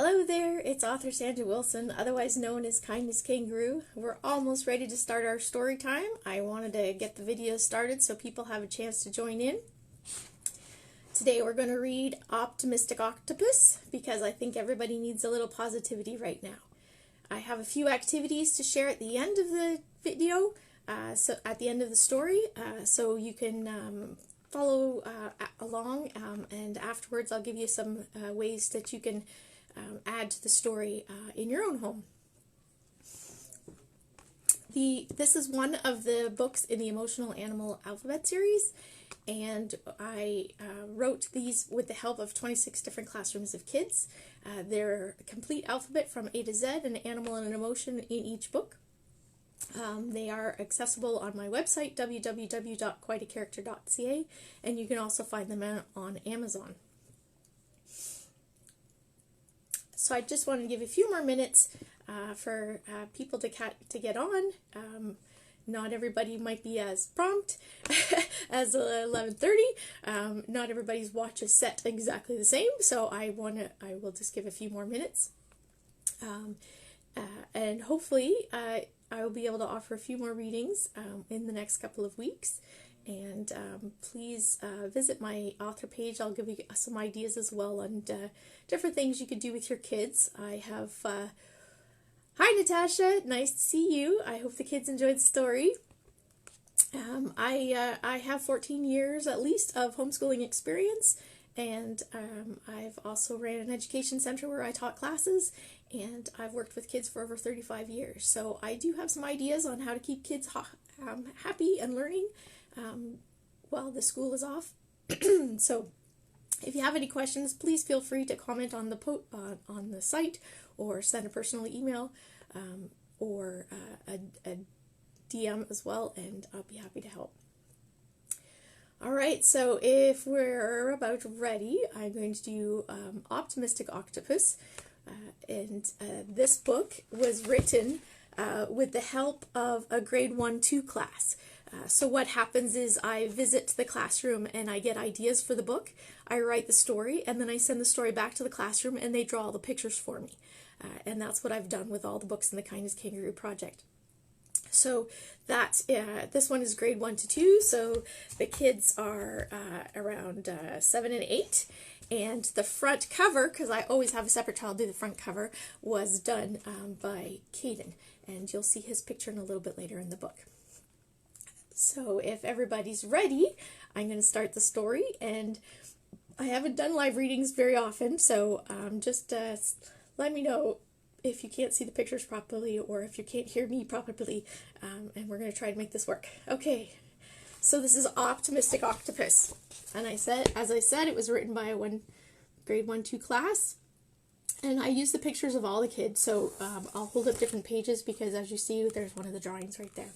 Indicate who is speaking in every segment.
Speaker 1: Hello there, it's author Sandra Wilson, otherwise known as Kindness Kangaroo. We're almost ready to start our story time. I wanted to get the video started so people have a chance to join in. Today we're going to read Optimistic Octopus because I think everybody needs a little positivity right now. I have a few activities to share at the end of the video, so at the end of the story, so you can follow along, and afterwards I'll give you some ways that you can add to the story in your own home. This is one of the books in the Emotional Animal Alphabet series, and I wrote these with the help of 26 different classrooms of kids. They're a complete alphabet from A to Z, an animal and an emotion in each book. They are accessible on my website, www.quiteacharacter.ca, and you can also find them on Amazon. So I just wanted to give a few more minutes for people to get on. Not everybody might be as prompt as 11:30. Not everybody's watch is set exactly the same, so I will just give a few more minutes. And hopefully I will be able to offer a few more readings in the next couple of weeks. And please visit my author page. I'll give you some ideas as well on different things you could do with your kids. I have, hi Natasha, nice to see you. I hope the kids enjoyed the story. I have 14 years at least of homeschooling experience, and I've also ran an education center where I taught classes, and I've worked with kids for over 35 years. So I do have some ideas on how to keep kids happy and learning while the school is off. So if you have any questions, please feel free to comment on the on the site, or send a personal email, or a DM as well, and I'll be happy to help. All right, so if we're about ready, I'm going to do Optimistic Octopus, and this book was written with the help of a grade 1-2 class. So what happens is I visit the classroom and I get ideas for the book. I write the story, and then I send the story back to the classroom and they draw all the pictures for me. And that's what I've done with all the books in the Kindness Kangaroo project. So that's, this one is grade 1-2, so the kids are around 7 and 8. And the front cover, because I always have a separate child do the front cover, was done by Caden. And you'll see his picture in a little bit later in the book. So if everybody's ready, I'm going to start the story, and I haven't done live readings very often, so just let me know if you can't see the pictures properly or if you can't hear me properly, and we're going to try to make this work. Okay, so this is Optimistic Octopus, and as I said, it was written by a grade 1-2 class, and I used the pictures of all the kids, so I'll hold up different pages because as you see, there's one of the drawings right there.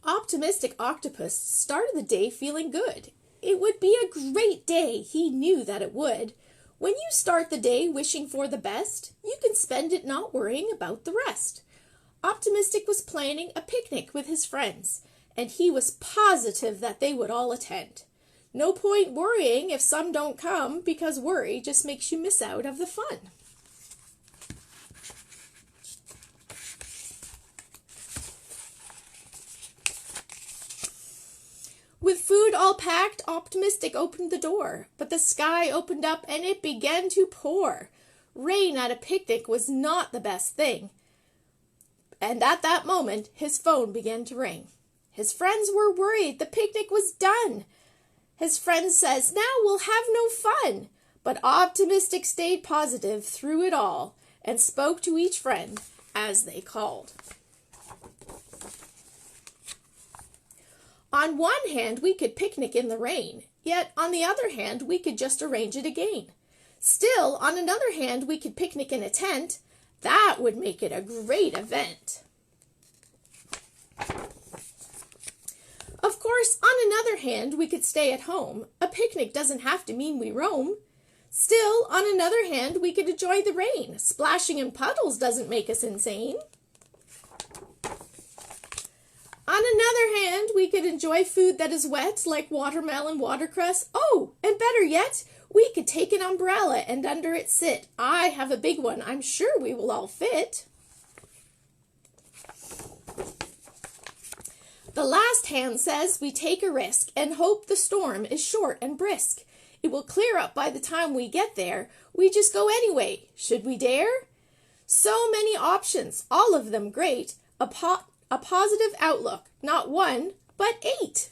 Speaker 1: Optimistic Octopus started the day feeling good. It would be a great day, he knew that it would. When you start the day wishing for the best, you can spend it not worrying about the rest. Optimistic was planning a picnic with his friends, and he was positive that they would all attend. No point worrying if some don't come, because worry just makes you miss out of the fun. With food all packed, Optimistic opened the door, but the sky opened up and it began to pour. Rain at a picnic was not the best thing. And at that moment, his phone began to ring. His friends were worried the picnic was done. His friend says, "Now we'll have no fun." But Optimistic stayed positive through it all and spoke to each friend as they called. On one hand, we could picnic in the rain, yet on the other hand, we could just arrange it again. Still, on another hand, we could picnic in a tent. That would make it a great event. Of course, on another hand, we could stay at home. A picnic doesn't have to mean we roam. Still, on another hand, we could enjoy the rain. Splashing in puddles doesn't make us insane. On another hand, we could enjoy enjoy food that is wet, like watermelon, watercress? Oh, and better yet, we could take an umbrella and under it sit. I have a big one. I'm sure we will all fit. The last hand says we take a risk and hope the storm is short and brisk. It will clear up by the time we get there. We just go anyway. Should we dare? So many options, all of them great. A positive outlook, not one, but 8.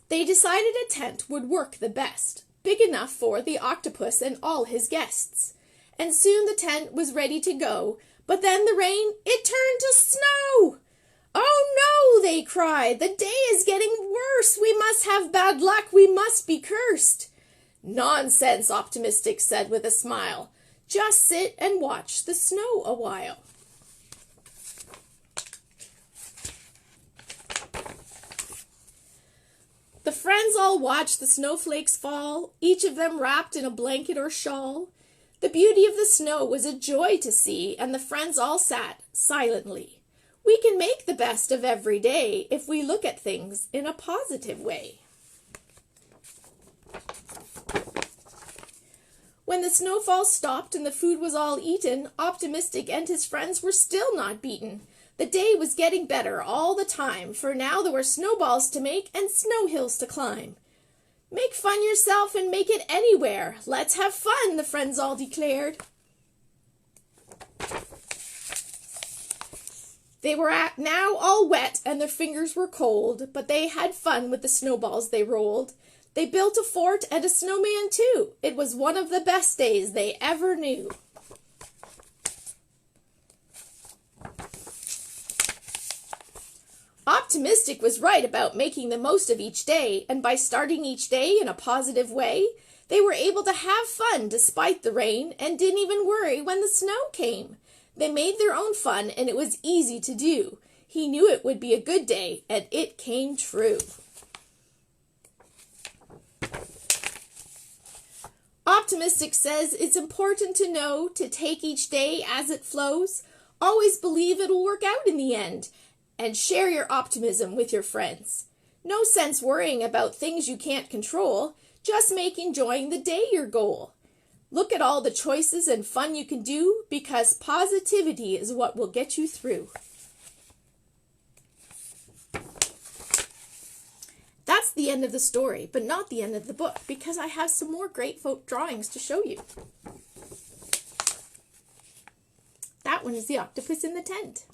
Speaker 1: They decided a tent would work the best, big enough for the octopus and all his guests. And soon the tent was ready to go, but then the rain, it turned to snow. Oh no, they cried, the day is getting worse. We must have bad luck, we must be cursed. Nonsense, Optimistic said with a smile. Just sit and watch the snow a while. The friends all watched the snowflakes fall, each of them wrapped in a blanket or shawl. The beauty of the snow was a joy to see, and the friends all sat silently. We can make the best of every day if we look at things in a positive way. When the snowfall stopped and the food was all eaten, Optimistic and his friends were still not beaten. The day was getting better all the time, for now there were snowballs to make and snow hills to climb. Make fun yourself and make it anywhere. Let's have fun, the friends all declared. They were now all wet and their fingers were cold, but they had fun with the snowballs they rolled. They built a fort and a snowman too. It was one of the best days they ever knew. Optimistic was right about making the most of each day, and by starting each day in a positive way, they were able to have fun despite the rain and didn't even worry when the snow came. They made their own fun and it was easy to do. He knew it would be a good day, and it came true. Optimistic says it's important to know to take each day as it flows. Always believe it'll work out in the end, and share your optimism with your friends. No sense worrying about things you can't control. Just make enjoying the day your goal. Look at all the choices and fun you can do, because positivity is what will get you through. That's the end of the story, but not the end of the book, because I have some more great folk drawings to show you. That one is the octopus in the tent.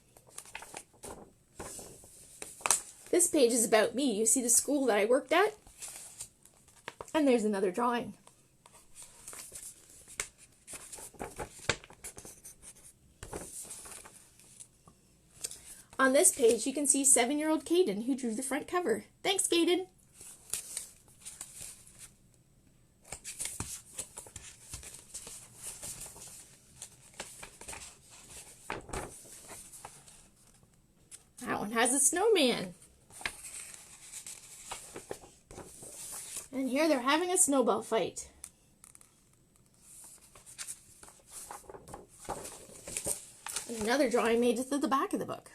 Speaker 1: This page is about me. You see the school that I worked at? And there's another drawing. On this page, you can see 7-year-old Caden, who drew the front cover. Thanks, Caden! That one has a snowman. And here they're having a snowball fight. And another drawing made it to the back of the book.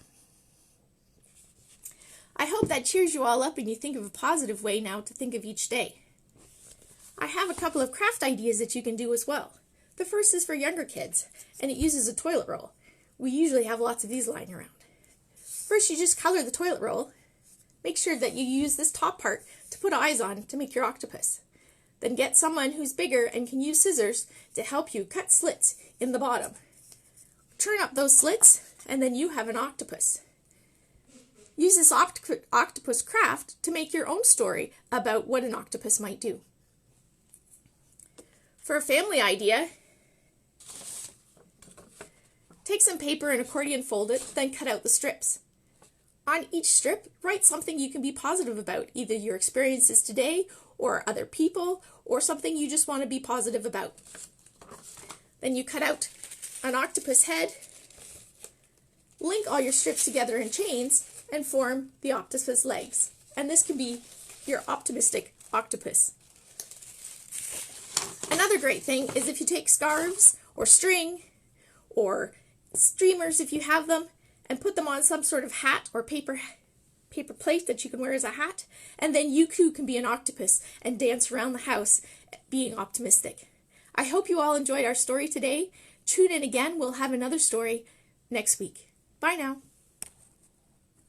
Speaker 1: I hope that cheers you all up and you think of a positive way now to think of each day. I have a couple of craft ideas that you can do as well. The first is for younger kids, and it uses a toilet roll. We usually have lots of these lying around. First, you just color the toilet roll. Make sure that you use this top part to put eyes on to make your octopus. Then get someone who's bigger and can use scissors to help you cut slits in the bottom. Turn up those slits, and then you have an octopus. Use this octopus craft to make your own story about what an octopus might do. For a family idea, take some paper and accordion fold it, then cut out the strips. On each strip, write something you can be positive about, either your experiences today or other people, or something you just want to be positive about. Then you cut out an octopus head, link all your strips together in chains, and form the octopus legs. And this can be your optimistic octopus. Another great thing is if you take scarves or string or streamers if you have them, and put them on some sort of hat or paper plate that you can wear as a hat, and then you too can be an octopus and dance around the house being optimistic. I hope you all enjoyed our story today. Tune in again. We'll have another story next week. Bye now.